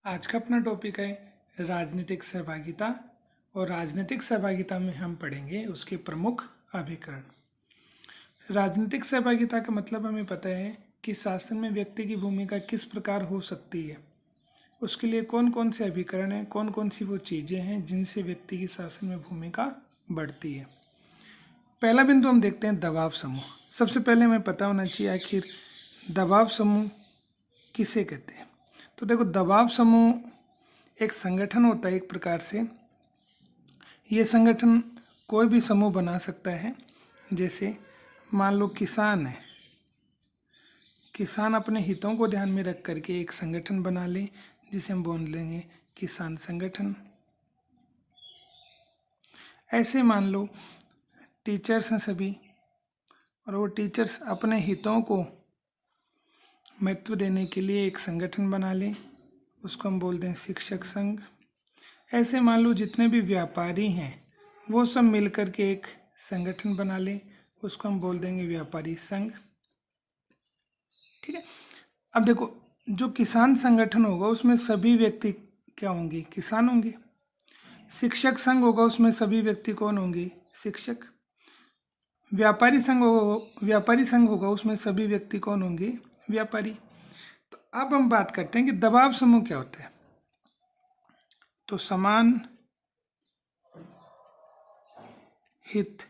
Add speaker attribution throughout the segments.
Speaker 1: आज का अपना टॉपिक है राजनीतिक सहभागिता। और राजनीतिक सहभागिता में हम पढ़ेंगे उसके प्रमुख अभिकरण। राजनीतिक सहभागिता का मतलब हमें पता है कि शासन में व्यक्ति की भूमिका किस प्रकार हो सकती है, उसके लिए कौन कौन से अभिकरण हैं, कौन कौन सी वो चीज़ें हैं जिनसे व्यक्ति की शासन में भूमिका बढ़ती है। पहला बिंदु हम देखते हैं दबाव समूह। सबसे पहले हमें पता होना चाहिए आखिर दबाव समूह किसे कहते हैं। तो देखो, दबाव समूह एक संगठन होता है एक प्रकार से। ये संगठन कोई भी समूह बना सकता है। जैसे मान लो किसान है, किसान अपने हितों को ध्यान में रख करके एक संगठन बना ले जिसे हम बोल लेंगे किसान संगठन। ऐसे मान लो टीचर्स हैं सभी, और वो टीचर्स अपने हितों को महत्व देने के लिए एक संगठन बना लें, उसको हम बोलते हैं शिक्षक संघ। ऐसे मान लो जितने भी व्यापारी हैं वो सब मिलकर के एक संगठन बना लें, उसको हम बोल देंगे व्यापारी संघ। ठीक है। अब देखो, जो किसान संगठन होगा उसमें सभी व्यक्ति क्या होंगे? किसान होंगे। शिक्षक संघ होगा, उसमें सभी व्यक्ति कौन होंगे? शिक्षक। व्यापारी संघ होगा, उसमें सभी व्यक्ति कौन होंगे? व्यापारी। तो अब हम बात करते हैं कि दबाव समूह क्या होता है। तो समान हित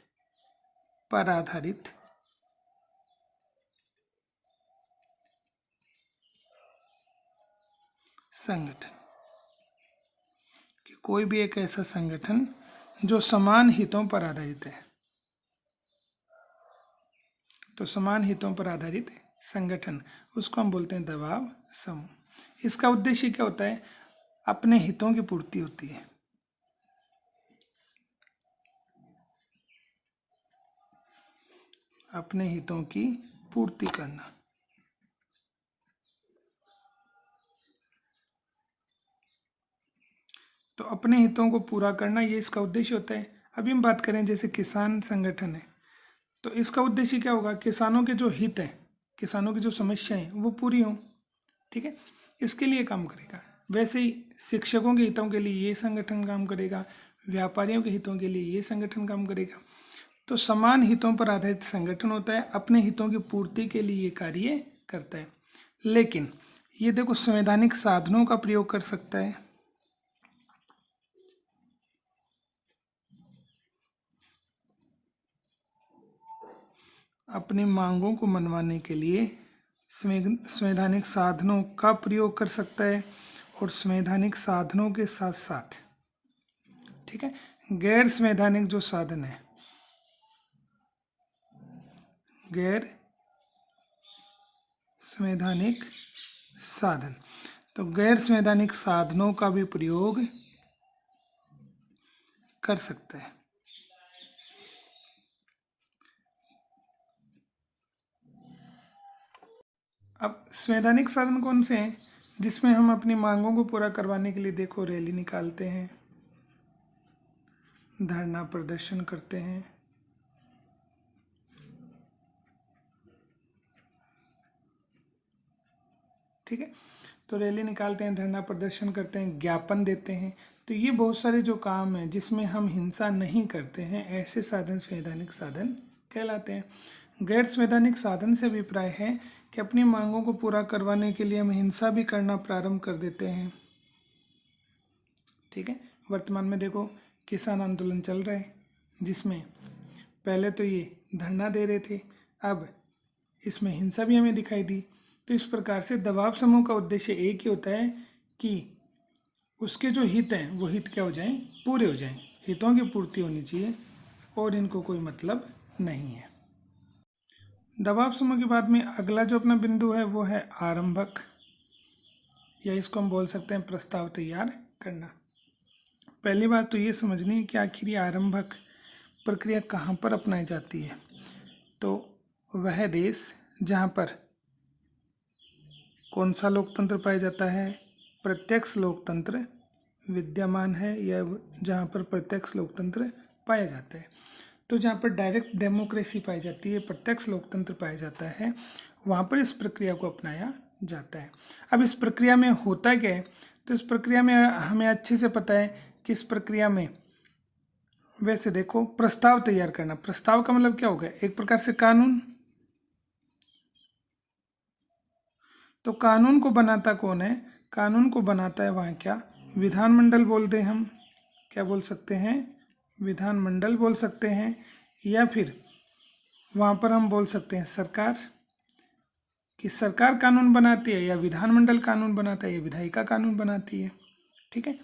Speaker 1: पर आधारित संगठन, कि कोई भी एक ऐसा संगठन जो समान हितों पर आधारित है। तो समान हितों पर आधारित संगठन, उसको हम बोलते हैं दबाव समूह। इसका उद्देश्य क्या होता है? अपने हितों की पूर्ति होती है। अपने हितों की पूर्ति करना। तो अपने हितों को पूरा करना, ये इसका उद्देश्य होता है। अभी हम बात करें जैसे किसान संगठन है, तो इसका उद्देश्य क्या होगा? किसानों के जो हित हैं, किसानों की जो समस्याएं हैं वो पूरी हों। ठीक है, इसके लिए काम करेगा। वैसे ही शिक्षकों के हितों के लिए ये संगठन काम करेगा, व्यापारियों के हितों के लिए ये संगठन काम करेगा। तो समान हितों पर आधारित संगठन होता है, अपने हितों की पूर्ति के लिए ये कार्य करता है। लेकिन ये देखो, संवैधानिक साधनों का प्रयोग कर सकता है। अपनी मांगों को मनवाने के लिए संवैधानिक साधनों का प्रयोग कर सकता है, और संवैधानिक साधनों के साथ साथ, ठीक है, गैर संवैधानिक जो साधन है, गैर संवैधानिक साधन, तो गैर संवैधानिक साधनों का भी प्रयोग कर सकता है। अब संवैधानिक साधन कौन से हैं? जिसमें हम अपनी मांगों को पूरा करवाने के लिए देखो रैली निकालते हैं, धरना प्रदर्शन करते हैं, ठीक है। तो रैली निकालते हैं, धरना प्रदर्शन करते हैं, ज्ञापन देते हैं। तो ये बहुत सारे जो काम हैं जिसमें हम हिंसा नहीं करते हैं, ऐसे साधन संवैधानिक साधन कहलाते हैं। गैर संवैधानिक साधन से अभिप्राय है कि अपनी मांगों को पूरा करवाने के लिए हम हिंसा भी करना प्रारंभ कर देते हैं। ठीक है, वर्तमान में देखो किसान आंदोलन चल रहा है, जिसमें पहले तो ये धरना दे रहे थे, अब इसमें हिंसा भी हमें दिखाई दी। तो इस प्रकार से दबाव समूह का उद्देश्य एक ही होता है कि उसके जो हित हैं वो हित क्या हो जाएं? पूरे हो जाएं। हितों की पूर्ति होनी चाहिए और इनको कोई मतलब नहीं है। दबाव समूह के बाद में अगला जो अपना बिंदु है वो है आरंभक, या इसको हम बोल सकते हैं प्रस्ताव तैयार करना। पहली बात तो ये समझनी है कि आखिर ये आरंभक प्रक्रिया कहाँ पर अपनाई जाती है। तो वह देश जहाँ पर कौन सा लोकतंत्र पाया जाता है? प्रत्यक्ष लोकतंत्र विद्यमान है, या जहाँ पर प्रत्यक्ष लोकतंत्र पाया जाता है। तो जहाँ पर डायरेक्ट डेमोक्रेसी पाई जाती है, प्रत्यक्ष लोकतंत्र पाया जाता है, वहाँ पर इस प्रक्रिया को अपनाया जाता है। अब इस प्रक्रिया में होता क्या है? तो इस प्रक्रिया में हमें अच्छे से पता है कि इस प्रक्रिया में वैसे देखो प्रस्ताव तैयार करना, प्रस्ताव का मतलब क्या होगा, एक प्रकार से कानून। तो कानून को बनाता कौन है, कानून को बनाता है वहाँ क्या, विधानमंडल बोलते हैं हम, क्या बोल सकते हैं, विधानमंडल बोल सकते हैं, या फिर वहाँ पर हम बोल सकते हैं सरकार, कि सरकार कानून बनाती है, या विधानमंडल कानून बनाता है, या विधायिका कानून बनाती है। ठीक है,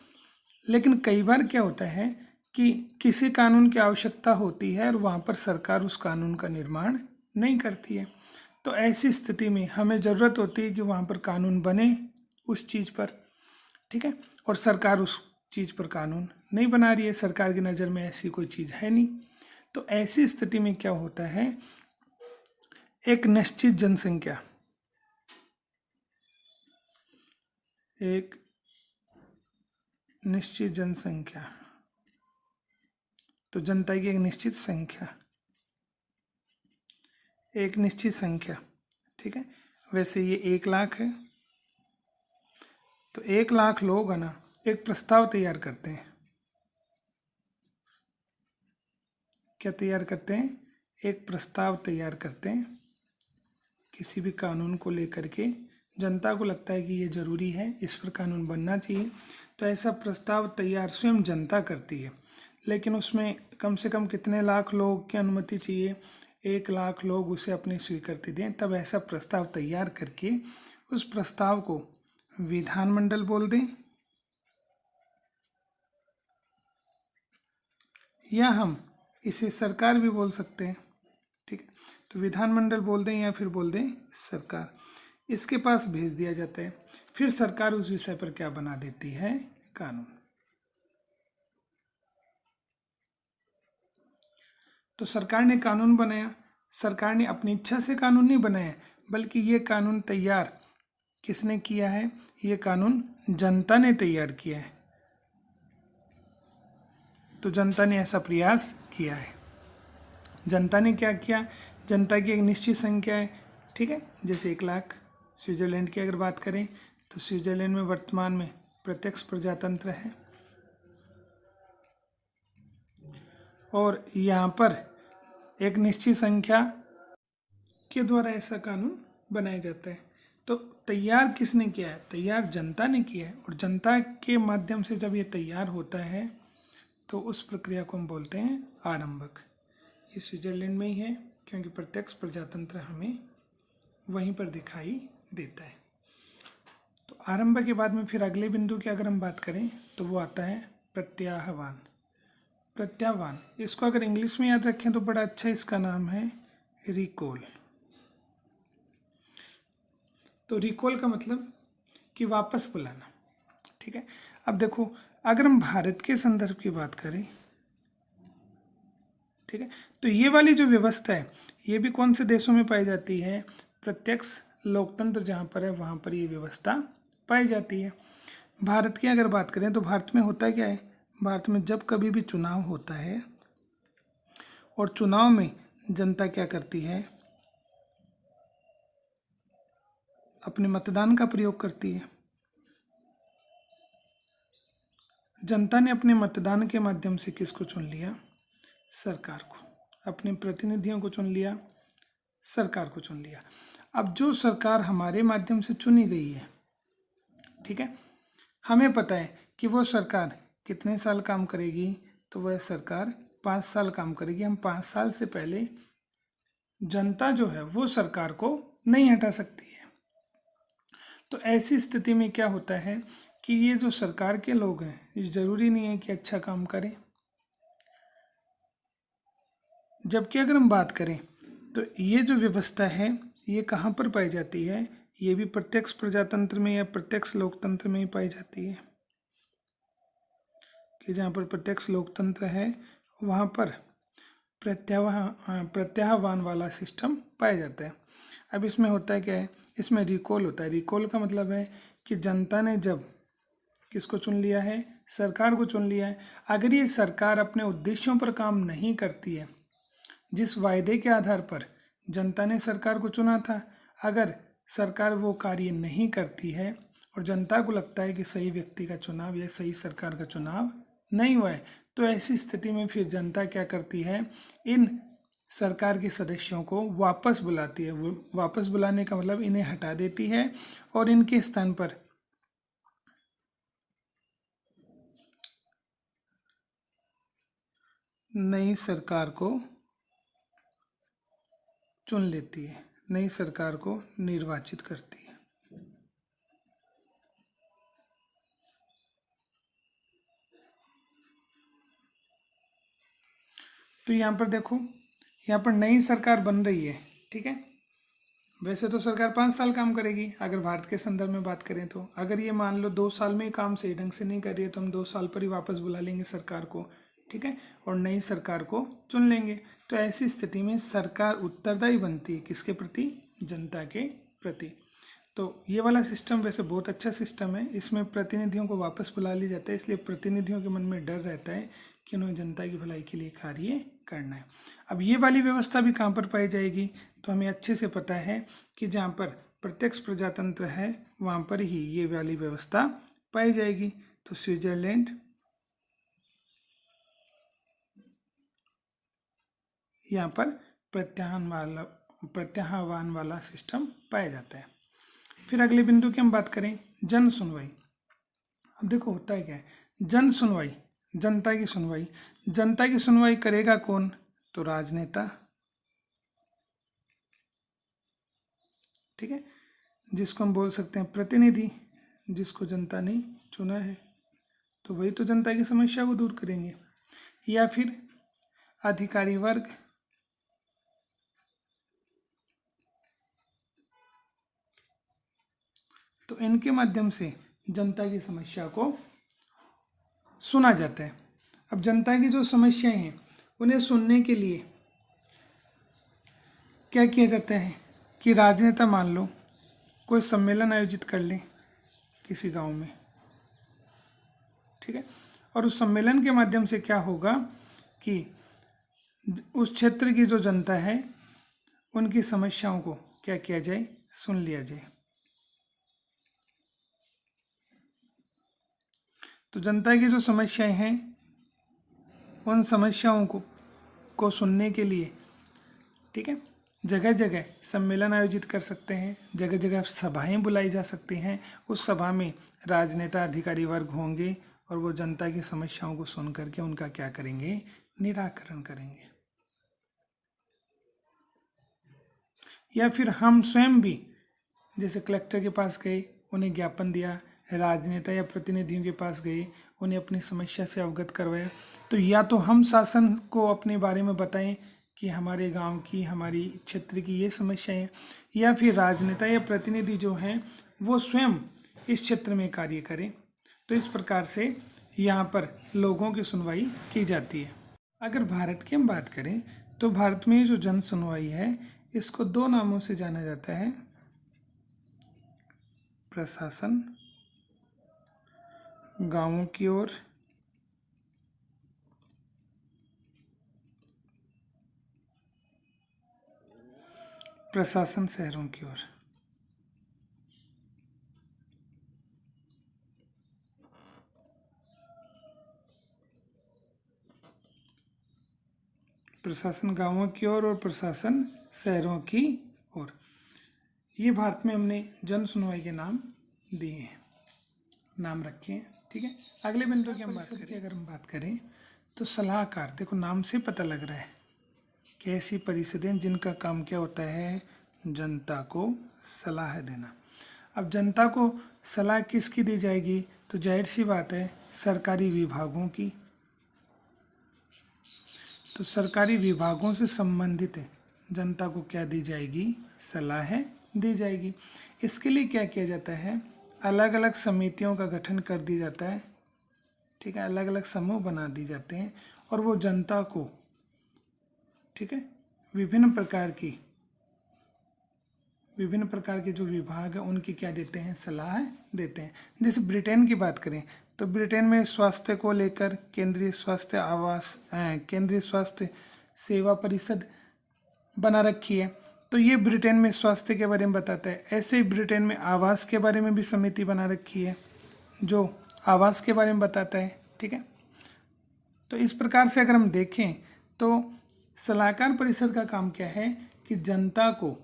Speaker 1: लेकिन कई बार क्या होता है कि किसी कानून की आवश्यकता होती है और वहाँ पर सरकार उस कानून का निर्माण नहीं करती है। तो ऐसी स्थिति में हमें ज़रूरत होती है कि वहाँ पर कानून बने उस चीज़ पर। ठीक है, और सरकार उस चीज़ पर कानून नहीं बना रही है, सरकार की नज़र में ऐसी कोई चीज़ है नहीं। तो ऐसी स्थिति में क्या होता है, एक निश्चित जनसंख्या, एक निश्चित जनसंख्या, तो जनता की एक निश्चित संख्या, एक निश्चित संख्या। ठीक है, वैसे ये 1 लाख है, तो 1 लाख लोग है ना एक प्रस्ताव तैयार करते हैं। क्या तैयार करते हैं, एक प्रस्ताव तैयार करते हैं किसी भी कानून को लेकर के। जनता को लगता है कि ये ज़रूरी है, इस पर कानून बनना चाहिए, तो ऐसा प्रस्ताव तैयार स्वयं जनता करती है। लेकिन उसमें कम से कम कितने लाख लोग की अनुमति चाहिए, 1 लाख लोग उसे अपनी स्वीकृति दें, तब ऐसा प्रस्ताव तैयार करके उस प्रस्ताव को विधानमंडल बोल दें, या हम इसे सरकार भी बोल सकते हैं। ठीक है, तो विधानमंडल बोल दें या फिर बोल दें सरकार, इसके पास भेज दिया जाता है। फिर सरकार उस विषय पर क्या बना देती है, कानून। तो सरकार ने कानून बनाया, सरकार ने अपनी इच्छा से कानून नहीं बनाया, बल्कि ये कानून तैयार किसने किया है, ये कानून जनता ने तैयार किया है। तो जनता ने ऐसा प्रयास किया है। जनता ने क्या किया, जनता की एक निश्चित संख्या है। ठीक है, जैसे 1 लाख। स्विट्जरलैंड की अगर बात करें तो स्विट्जरलैंड में वर्तमान में प्रत्यक्ष प्रजातंत्र है, और यहाँ पर एक निश्चित संख्या के द्वारा ऐसा कानून बनाया जाता है। तो तैयार किसने किया है, तैयार जनता ने किया है, और जनता के माध्यम से जब ये तैयार होता है तो उस प्रक्रिया को हम बोलते हैं आरंभक। ये स्विट्जरलैंड में ही है, क्योंकि प्रत्यक्ष प्रजातंत्र हमें वहीं पर दिखाई देता है। तो आरंभ के बाद में फिर अगले बिंदु की अगर हम बात करें तो वो आता है प्रत्याह्वान। प्रत्याह्वान, इसको अगर इंग्लिश में याद रखें तो बड़ा अच्छा इसका नाम है रिकॉल। तो रिकॉल का मतलब कि वापस बुलाना। ठीक है, अब देखो अगर हम भारत के संदर्भ की बात करें, ठीक है, तो ये वाली जो व्यवस्था है ये भी कौन से देशों में पाई जाती है, प्रत्यक्ष लोकतंत्र जहाँ पर है वहाँ पर ये व्यवस्था पाई जाती है। भारत की अगर बात करें तो भारत में होता क्या है, भारत में जब कभी भी चुनाव होता है और चुनाव में जनता क्या करती है, अपने मतदान का प्रयोग करती है। जनता ने अपने मतदान के माध्यम से किसको चुन लिया, सरकार को, अपने प्रतिनिधियों को चुन लिया, सरकार को चुन लिया। अब जो सरकार हमारे माध्यम से चुनी गई है, ठीक है, हमें पता है कि वो सरकार कितने साल काम करेगी, तो वह सरकार 5 साल काम करेगी। हम 5 साल से पहले जनता जो है वो सरकार को नहीं हटा सकती है। तो ऐसी स्थिति में क्या होता है कि ये जो सरकार के लोग हैं ये ज़रूरी नहीं है कि अच्छा काम करें। जबकि अगर हम बात करें तो ये जो व्यवस्था है ये कहाँ पर पाई जाती है, ये भी प्रत्यक्ष प्रजातंत्र में या प्रत्यक्ष लोकतंत्र में ही पाई जाती है। कि जहाँ पर प्रत्यक्ष लोकतंत्र है वहाँ पर प्रत्याह्वान वाला सिस्टम पाया जाता है। अब इसमें होता है क्या है, इसमें रिकॉल होता है। रिकॉल का मतलब है कि जनता ने जब किसको चुन लिया है, सरकार को चुन लिया है, अगर ये सरकार अपने उद्देश्यों पर काम नहीं करती है, जिस वायदे के आधार पर जनता ने सरकार को चुना था, अगर सरकार वो कार्य नहीं करती है और जनता को लगता है कि सही व्यक्ति का चुनाव या सही सरकार का चुनाव नहीं हुआ है, तो ऐसी स्थिति में फिर जनता क्या करती है, इन सरकार के सदस्यों को वापस बुलाती है। वो वापस बुलाने का मतलब इन्हें हटा देती है और इनके स्थान पर नई सरकार को चुन लेती है, नई सरकार को निर्वाचित करती है। तो यहाँ पर देखो, यहाँ पर नई सरकार बन रही है, ठीक है। वैसे तो सरकार 5 साल काम करेगी अगर भारत के संदर्भ में बात करें तो। अगर ये मान लो 2 साल में ही काम सही ढंग से नहीं कर रही है तो हम 2 साल पर ही वापस बुला लेंगे सरकार को, ठीक है, और नई सरकार को चुन लेंगे। तो ऐसी स्थिति में सरकार उत्तरदायी बनती है किसके प्रति, जनता के प्रति। तो ये वाला सिस्टम वैसे बहुत अच्छा सिस्टम है, इसमें प्रतिनिधियों को वापस बुला लिया जाता है, इसलिए प्रतिनिधियों के मन में डर रहता है कि उन्हें जनता की भलाई के लिए कार्य करना है। अब ये वाली व्यवस्था भी कहाँ पर पाई जाएगी, तो हमें अच्छे से पता है कि जहाँ पर प्रत्यक्ष प्रजातंत्र है वहाँ पर ही ये वाली व्यवस्था पाई जाएगी। तो स्विट्जरलैंड, यहाँ पर प्रत्याह्वान वाला सिस्टम पाया जाता है। फिर अगले बिंदु की हम बात करें, जन सुनवाई। अब देखो होता है क्या है, जन सुनवाई, जनता की सुनवाई। जनता की सुनवाई करेगा कौन, तो राजनेता, ठीक है, जिसको हम बोल सकते हैं प्रतिनिधि, जिसको जनता ने चुना है, तो वही तो जनता की समस्या को दूर करेंगे। या फिर अधिकारी वर्ग, तो इनके माध्यम से जनता की समस्या को सुना जाता है। अब जनता की जो समस्याएं हैं उन्हें सुनने के लिए क्या किया जाता है कि राजनेता मान लो कोई सम्मेलन आयोजित कर ले किसी गांव में, ठीक है, और उस सम्मेलन के माध्यम से क्या होगा कि उस क्षेत्र की जो जनता है उनकी समस्याओं को क्या किया जाए, सुन लिया जाए। तो जनता की जो समस्याएं हैं उन समस्याओं को सुनने के लिए, ठीक है, जगह जगह सम्मेलन आयोजित कर सकते हैं, जगह जगह सभाएं बुलाई जा सकती हैं। उस सभा में राजनेता अधिकारी वर्ग होंगे और वो जनता की समस्याओं को सुन करके उनका क्या करेंगे, निराकरण करेंगे। या फिर हम स्वयं भी जैसे कलेक्टर के पास गए, उन्हें ज्ञापन दिया, राजनेता या प्रतिनिधियों के पास गए, उन्हें अपनी समस्या से अवगत करवाया, तो या तो हम शासन को अपने बारे में बताएं कि हमारे गांव की, हमारी क्षेत्र की ये समस्याएं हैं, या फिर राजनेता या प्रतिनिधि जो हैं वो स्वयं इस क्षेत्र में कार्य करें। तो इस प्रकार से यहाँ पर लोगों की सुनवाई की जाती है। अगर भारत की हम बात करें तो भारत में जो जन सुनवाई है इसको 2 नामों से जाना जाता है, प्रशासन गांवों की ओर, प्रशासन शहरों की ओर। प्रशासन गांवों की ओर और प्रशासन शहरों की ओर। ये भारत में हमने जन सुनवाई के नाम दिए हैं, नाम रखे हैं, ठीक है। अगले बिंदु की हम बात करें, अगर हम बात करें तो सलाहकार, देखो नाम से पता लग रहा है कि ऐसी परिषदें जिनका काम क्या होता है, जनता को सलाह देना। अब जनता को सलाह किसकी दी जाएगी, तो जाहिर सी बात है सरकारी विभागों की। तो सरकारी विभागों से संबंधित जनता को क्या दी जाएगी, सलाह दी जाएगी। इसके लिए क्या किया जाता है, अलग अलग समितियों का गठन कर दिया जाता है, ठीक है, अलग अलग समूह बना दिए जाते हैं और वो जनता को, ठीक है, विभिन्न प्रकार के जो विभाग है उनकी क्या देते हैं, सलाह देते हैं। जैसे ब्रिटेन की बात करें तो ब्रिटेन में स्वास्थ्य को लेकर केंद्रीय स्वास्थ्य सेवा परिषद बना रखी है। तो ये ब्रिटेन में स्वास्थ्य के बारे में बताता है। ऐसे ही ब्रिटेन में आवास के बारे में भी समिति बना रखी है जो आवास के बारे में बताता है। ठीक है, तो इस प्रकार से अगर हम देखें तो सलाहकार परिषद का काम क्या है कि जनता को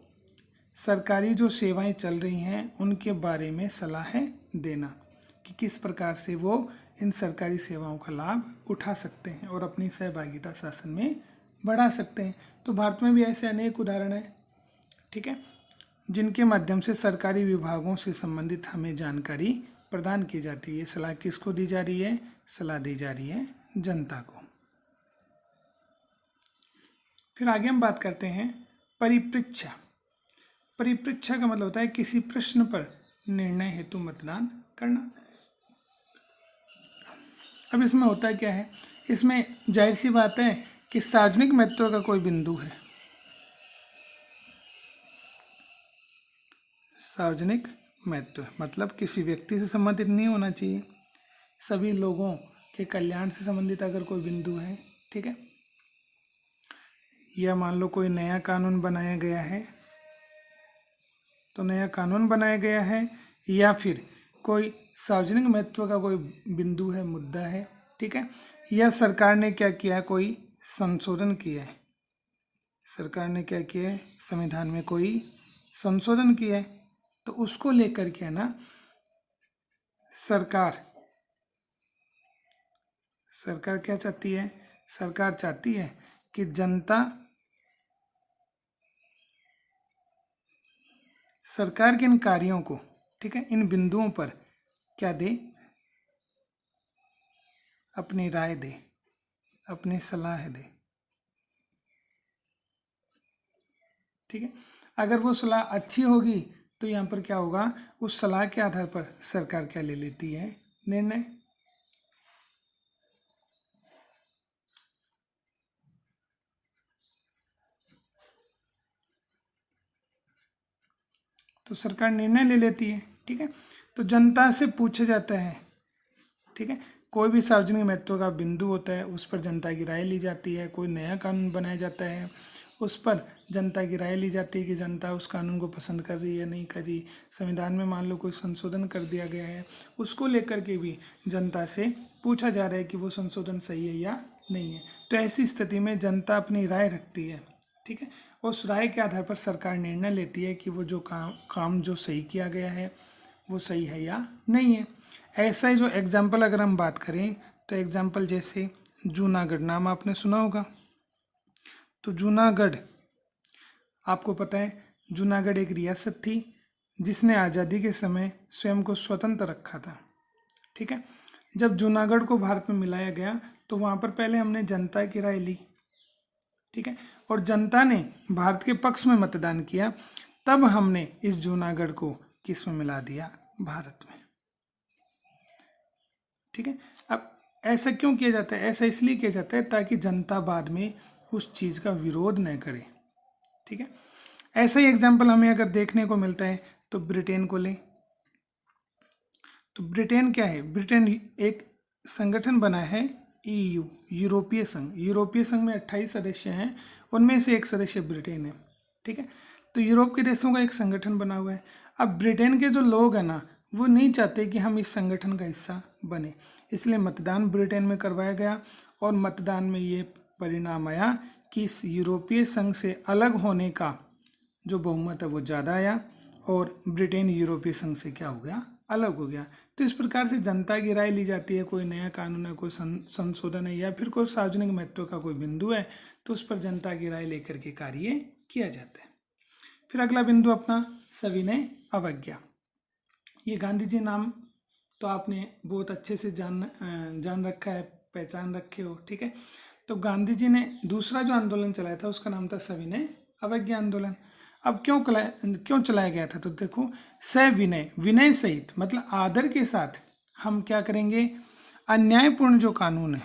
Speaker 1: सरकारी जो सेवाएं चल रही हैं उनके बारे में सलाहें देना कि किस प्रकार से वो इन सरकारी सेवाओं का लाभ उठा सकते हैं और अपनी सहभागिता शासन में बढ़ा सकते हैं। तो भारत में भी ऐसे अनेक उदाहरण हैं, ठीक है, जिनके माध्यम से सरकारी विभागों से संबंधित हमें जानकारी प्रदान की जाती है। ये सलाह किसको दी जा रही है? सलाह दी जा रही है जनता को। फिर आगे हम बात करते हैं परिप्रेक्ष्य। परिप्रेक्ष्य का मतलब होता है किसी प्रश्न पर निर्णय हेतु मतदान करना। अब इसमें होता क्या है, इसमें जाहिर सी बात है कि सार्वजनिक महत्व का कोई बिंदु है। सार्वजनिक महत्व मतलब किसी व्यक्ति से संबंधित नहीं होना चाहिए, सभी लोगों के कल्याण से संबंधित अगर कोई बिंदु है, ठीक है, या मान लो कोई नया कानून बनाया गया है, तो नया कानून बनाया गया है, या फिर कोई सार्वजनिक महत्व का कोई बिंदु है, मुद्दा है, ठीक है, या सरकार ने क्या किया, कोई संशोधन किया है, सरकार ने क्या किया है, संविधान में कोई संशोधन किया है, तो उसको लेकर के ना सरकार क्या चाहती है? सरकार चाहती है कि जनता सरकार के इन कार्यों को, ठीक है, इन बिंदुओं पर क्या दे? अपनी राय दे, अपनी सलाह दे, ठीक है। अगर वो सलाह अच्छी होगी तो यहाँ पर क्या होगा, उस सलाह के आधार पर सरकार क्या ले लेती है? निर्णय। तो सरकार निर्णय ले लेती है, ठीक है। तो जनता से पूछा जाता है, ठीक है, कोई भी सार्वजनिक महत्व का बिंदु होता है उस पर जनता की राय ली जाती है। कोई नया कानून बनाया जाता है उस पर जनता की राय ली जाती है कि जनता उस कानून को पसंद कर रही है, नहीं कर रही। संविधान में मान लो कोई संशोधन कर दिया गया है, उसको लेकर के भी जनता से पूछा जा रहा है कि वो संशोधन सही है या नहीं है। तो ऐसी स्थिति में जनता अपनी राय रखती है, ठीक है, उस राय के आधार पर सरकार निर्णय लेती है कि वो जो काम जो सही किया गया है वो सही है या नहीं है। ऐसा ही जो एग्जाम्पल अगर हम बात करें तो एग्जाम्पल जैसे जूनागढ़ नाम आपने सुना होगा। तो जूनागढ़, आपको पता है जूनागढ़ एक रियासत थी जिसने आज़ादी के समय स्वयं को स्वतंत्र रखा था, ठीक है। जब जूनागढ़ को भारत में मिलाया गया तो वहाँ पर पहले हमने जनता की राय ली, ठीक है, और जनता ने भारत के पक्ष में मतदान किया, तब हमने इस जूनागढ़ को किस में मिला दिया? भारत में, ठीक है। अब ऐसा क्यों किया जाता है? ऐसा इसलिए किया जाता है ताकि जनता बाद में उस चीज़ का विरोध न करे, ठीक है। ऐसा ही एग्जाम्पल हमें अगर देखने को मिलता है तो ब्रिटेन को लें। तो ब्रिटेन क्या है? ब्रिटेन एक संगठन बना है EU, यूरोपीय संघ। यूरोपीय संघ में 28 सदस्य हैं, उनमें से एक सदस्य ब्रिटेन है, ठीक है। तो यूरोप के देशों का एक संगठन बना हुआ है। अब ब्रिटेन के जो लोग हैं ना, वो नहीं चाहते कि हम इस संगठन का हिस्सा बने, इसलिए मतदान ब्रिटेन में करवाया गया और मतदान में ये परिणाम आया कि इस यूरोपीय संघ से अलग होने का जो बहुमत है वो ज़्यादा आया और ब्रिटेन यूरोपीय संघ से क्या हो गया? अलग हो गया। तो इस प्रकार से जनता की राय ली जाती है। कोई नया कानून है, कोई संशोधन है, या फिर कोई सार्वजनिक महत्व का कोई बिंदु है, तो उस पर जनता की राय लेकर के कार्य किया जाता है। फिर अगला बिंदु अपना सविनय अवज्ञा। ये गांधी जी नाम तो आपने बहुत अच्छे से जान रखा है, पहचान रखे हो, ठीक है। तो गांधी जी ने दूसरा जो आंदोलन चलाया था उसका नाम था सविनय अवज्ञा आंदोलन। अब क्यों चलाया गया था? तो देखो, सविनय, विनय सहित मतलब आदर के साथ हम क्या करेंगे? अन्यायपूर्ण जो कानून है,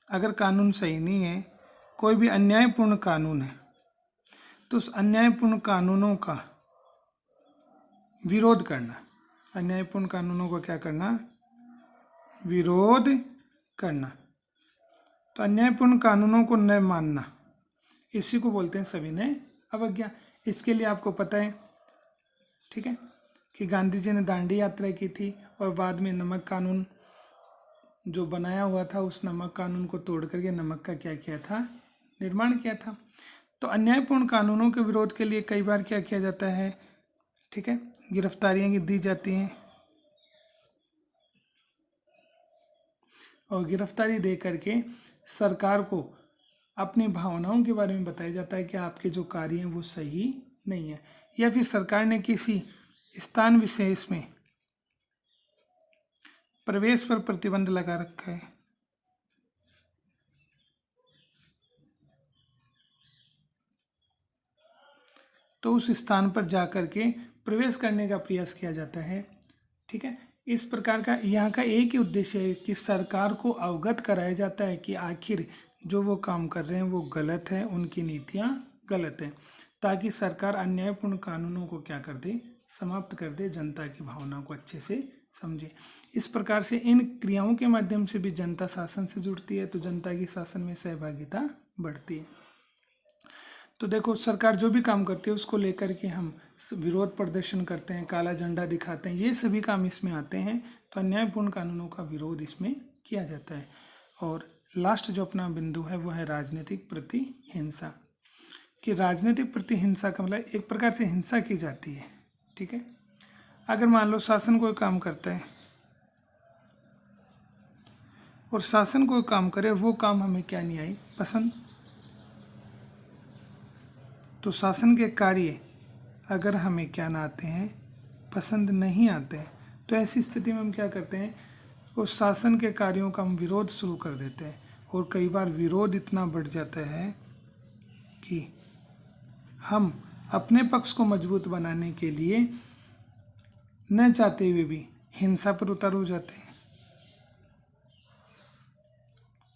Speaker 1: अगर कानून सही नहीं है, कोई भी अन्यायपूर्ण कानून है, तो उस अन्यायपूर्ण कानूनों का विरोध करना। अन्यायपूर्ण कानूनों को क्या करना? विरोध करना। तो अन्यायपूर्ण कानूनों को न मानना, इसी को बोलते हैं सविनय अवज्ञा। इसके लिए आपको पता है, ठीक है, कि गांधी जी ने दांडी यात्रा की थी और बाद में नमक कानून जो बनाया हुआ था, उस नमक कानून को तोड़ करके नमक का क्या किया था, निर्माण किया था। तो अन्यायपूर्ण कानूनों के विरोध के लिए कई बार क्या किया जाता है, ठीक है, गिरफ्तारियां दी जाती हैं और गिरफ्तारी दे करके सरकार को अपनी भावनाओं के बारे में बताया जाता है कि आपके जो कार्य हैं वो सही नहीं है, या फिर सरकार ने किसी स्थान विशेष में प्रवेश पर प्रतिबंध लगा रखा है, तो उस स्थान पर जाकर के प्रवेश करने का प्रयास किया जाता है, ठीक है। इस प्रकार का यहाँ का एक ही उद्देश्य है कि सरकार को अवगत कराया जाता है कि आखिर जो वो काम कर रहे हैं वो गलत है, उनकी नीतियाँ गलत हैं, ताकि सरकार अन्यायपूर्ण कानूनों को क्या कर दे, समाप्त कर दे, जनता की भावनाओं को अच्छे से समझे। इस प्रकार से इन क्रियाओं के माध्यम से भी जनता शासन से जुड़ती है, तो जनता की शासन में सहभागिता बढ़ती है। तो देखो, सरकार जो भी काम करती है उसको लेकर के हम विरोध प्रदर्शन करते हैं, काला झंडा दिखाते हैं, ये सभी काम इसमें आते हैं। तो अन्यायपूर्ण कानूनों का विरोध इसमें किया जाता है। और लास्ट जो अपना बिंदु है वो है राजनीतिक प्रतिहिंसा, कि राजनीतिक प्रतिहिंसा का मतलब एक प्रकार से हिंसा की जाती है, ठीक है। अगर मान लो शासन कोई काम करता है और शासन कोई काम करे, वो काम हमें क्या नहीं आई पसंद, तो शासन के कार्य अगर हमें क्या ना आते हैं, पसंद नहीं आते हैं, तो ऐसी स्थिति में हम क्या करते हैं, उस शासन के कार्यों का हम विरोध शुरू कर देते हैं। और कई बार विरोध इतना बढ़ जाता है कि हम अपने पक्ष को मजबूत बनाने के लिए न चाहते हुए भी हिंसा पर उतर हो जाते हैं,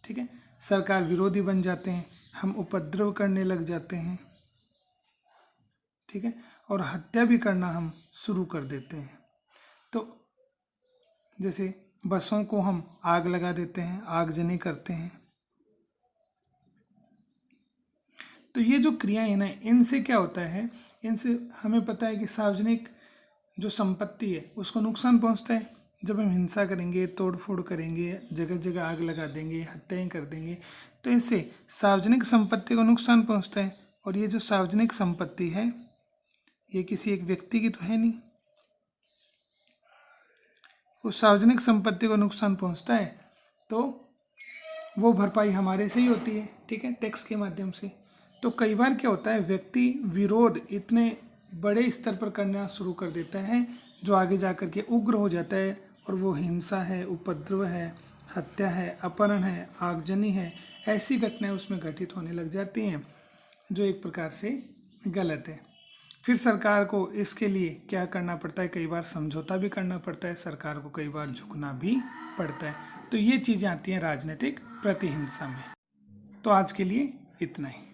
Speaker 1: ठीक है। सरकार विरोधी बन जाते हैं, हम उपद्रव करने लग जाते हैं, ठीक है, और हत्या भी करना हम शुरू कर देते हैं। तो जैसे बसों को हम आग लगा देते हैं, आगजनी करते हैं। तो ये जो क्रियाएं हैं ना, इनसे क्या होता है, इनसे हमें पता है कि सार्वजनिक जो संपत्ति है उसको नुकसान पहुंचता है। जब हम हिंसा करेंगे, तोड़ फोड़ करेंगे, जगह जगह आग लगा देंगे, हत्याएं कर देंगे, तो इससे सार्वजनिक संपत्ति को नुकसान पहुंचता है। और ये जो सार्वजनिक संपत्ति है ये किसी एक व्यक्ति की तो है नहीं, उस सार्वजनिक संपत्ति को नुकसान पहुंचता है तो वो भरपाई हमारे से ही होती है, ठीक है, टैक्स के माध्यम से। तो कई बार क्या होता है, व्यक्ति विरोध इतने बड़े स्तर पर करना शुरू कर देता है जो आगे जाकर के उग्र हो जाता है, और वो हिंसा है, उपद्रव है, हत्या है, अपहरण है, आगजनी है, ऐसी घटनाएं उसमें घटित होने लग जाती हैं जो एक प्रकार से गलत है। फिर सरकार को इसके लिए क्या करना पड़ता है, कई बार समझौता भी करना पड़ता है, सरकार को कई बार झुकना भी पड़ता है। तो ये चीज़ें आती हैं राजनीतिक प्रतिहिंसा में। तो आज के लिए इतना ही।